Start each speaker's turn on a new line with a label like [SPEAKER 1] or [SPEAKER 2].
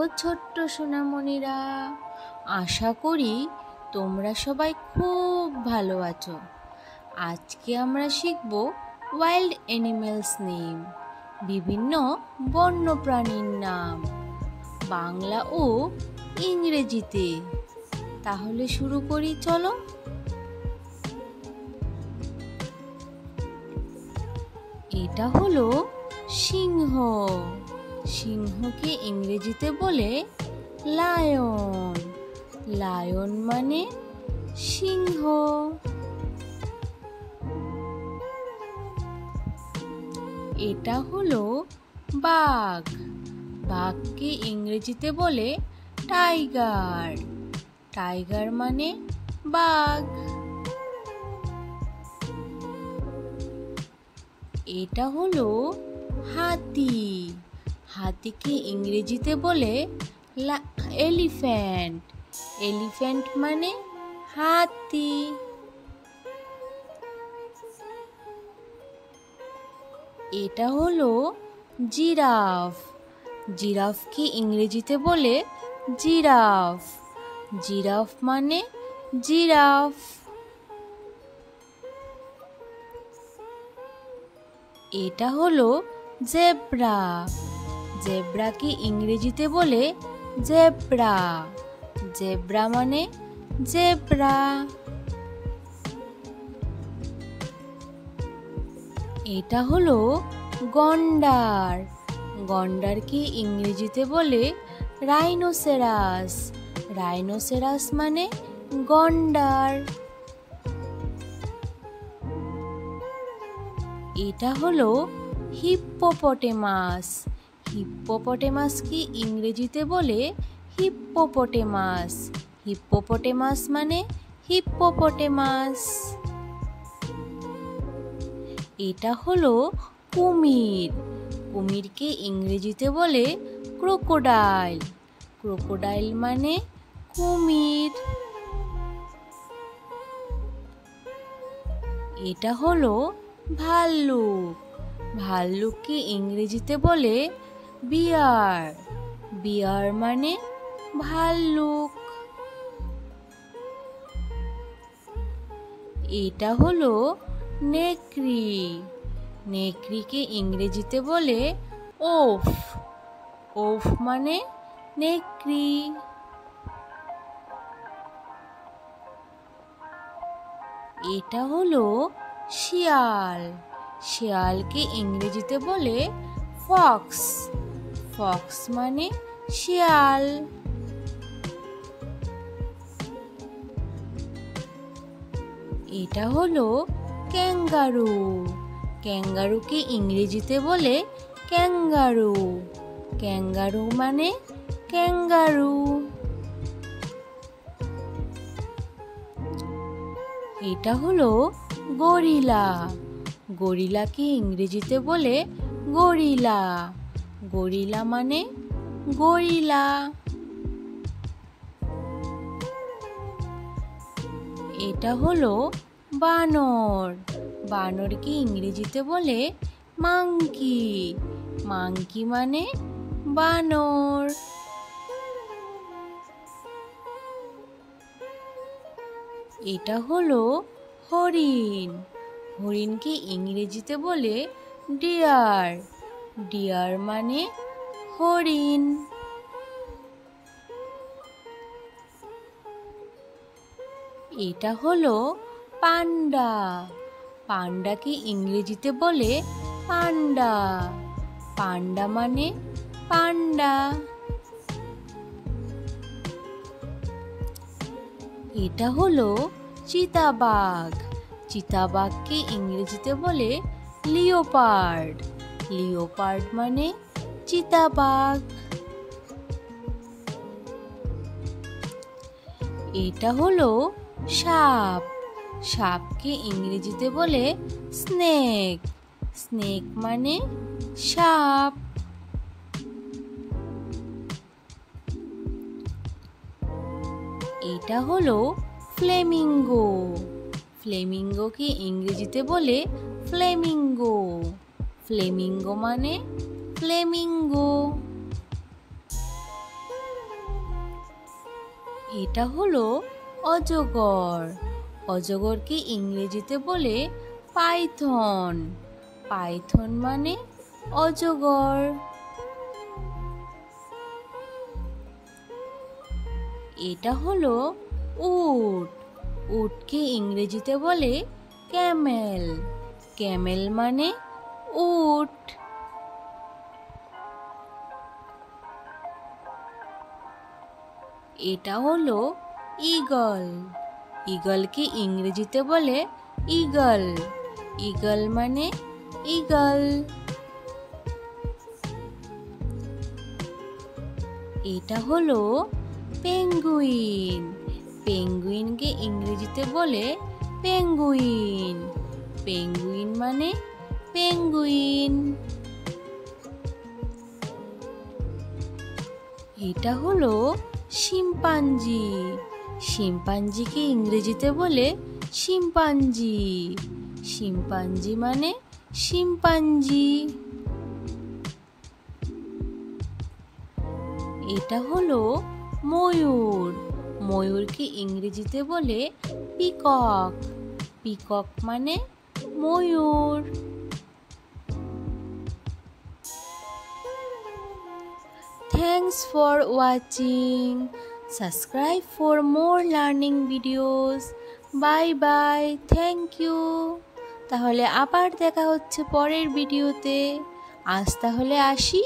[SPEAKER 1] গো ছোট্ট সোনামণিরা, আশা করি তোমরা সবাই খুব ভালো আছো। আজকে আমরা শিখব ওয়াইল্ড অ্যানিমেলস নেম, বিভিন্ন বন্য প্রাণীর নাম, বাংলা ও ইংরেজিতে। তাহলে শুরু করি, চলো। এটা হলো সিংহ। সিংহকে ইংরেজিতে বলে লায়ন। লায়ন মানে সিংহ। এটা হলো বাঘ। বাঘকে ইংরেজিতে বলে টাইগার। টাইগার মানে বাঘ। এটা হলো হাতি। হাতিকে ইংরেজিতে বলে এলিফ্যান্ট। এলিফ্যান্ট মানে হাতি। এটা হলো জিরাফ। জিরাফকে ইংরেজিতে বলে জিরাফ। জিরাফ মানে জিরাফ। এটা হলো জেব্রা। জেব্রাকে ইংরেজিতে বলে জেব্রা। জেব্রা মানে জেব্রা। এটা হলো গন্ডার। গন্ডারকে ইংরেজিতে বলে রাইনোসেরাস। রাইনোসেরাস মানে গন্ডার। এটা হলো হিপ্পোপটেমাস। হিপ্পোপটেমাসকে ইংরেজিতে বলে হিপ্পোপটেমাস। হিপ্পোপটেমাস মানে হিপ্পোপটেমাস। এটা হলো কুমির। কুমিরকে ইংরেজিতে বলে ক্রোকোডাইল। ক্রোকোডাইল মানে কুমির। এটা হলো ভাল্লুক। ভাল্লুককে ইংরেজিতে বলে বিয়ার। বিয়ার মানে ভাল্লুক। এটা হলো নেকড়ি। নেকড়িকে ইংরেজিতে বলে ওফ। ওফ মানে নেকড়ি। এটা হলো শিয়াল। শিয়ালকে ইংরেজিতে বলে ফক্স। ফক্স মানে শিয়াল। এটা হলো ক্যাঙ্গারু। ক্যাঙ্গারুকে ইংরেজিতে বলে ক্যাঙ্গারু। ক্যাঙ্গারু মানে ক্যাঙ্গারু। এটা হলো গরিলা। গরিলাকে ইংরেজিতে বলে গরিলা। গরিলা মানে গরিলা। এটা হলো বানর। বানরকে ইংরেজিতে বলে মাংকি। মাংকি মানে বানর। এটা হলো হরিণ। হরিণকে ইংরেজিতে বলে ডিয়ার। ডিয়ার মানে হরিণ। এটা হলো পান্ডা। পান্ডাকে ইংরেজিতে বলে পান্ডা। পান্ডা মানে পান্ডা। এটা হলো চিতাবাঘ। চিতাবাঘকে ইংরেজিতে বলে লিওপার্ড। লিওপার্ড মানে চিতাবাঘ। এটা হলো সাপ। সাপকে ইংরেজিতে বলে স্নেক। স্নেক মানে সাপ। এটা হলো ফ্লেমিঙ্গো। ফ্লেমিঙ্গোকে ইংরেজিতে বলে ফ্লেমিঙ্গো। ফ্লেমিঙ্গো মানে ফ্লেমিঙ্গো। এটা হলো অজগর। অজগরকে ইংরেজিতে বলে পাইথন। পাইথন মানে অজগর। এটা হলো উট। উটকে ইংরেজিতে বলে ক্যামেল। ক্যামেল মানে উট। এটা হলো ঈগল। ঈগলকে ইংরেজিতে বলে ঈগল। ঈগল মানে ঈগল। এটা হলো পেঙ্গুইন। পেঙ্গুইনকে ইংরেজিতে বলে পেঙ্গুইন। পেঙ্গুইন মানে পেঙ্গুইন। এটা হলো শিম্পাঞ্জি। শিম্পাঞ্জিকে ইংরেজিতে বলে শিম্পাঞ্জি। শিম্পাঞ্জি মানে শিম্পাঞ্জি। এটা হলো ময়ূর। ময়ূরকে ইংরেজিতে বলে পিকক। পিকক মানে ময়ূর। Thanks for watching. Subscribe for more learning videos. Bye bye. Thank you. তাহলে আবার দেখা হচ্ছে পরের ভিডিওতে। আজ তাহলে আসি।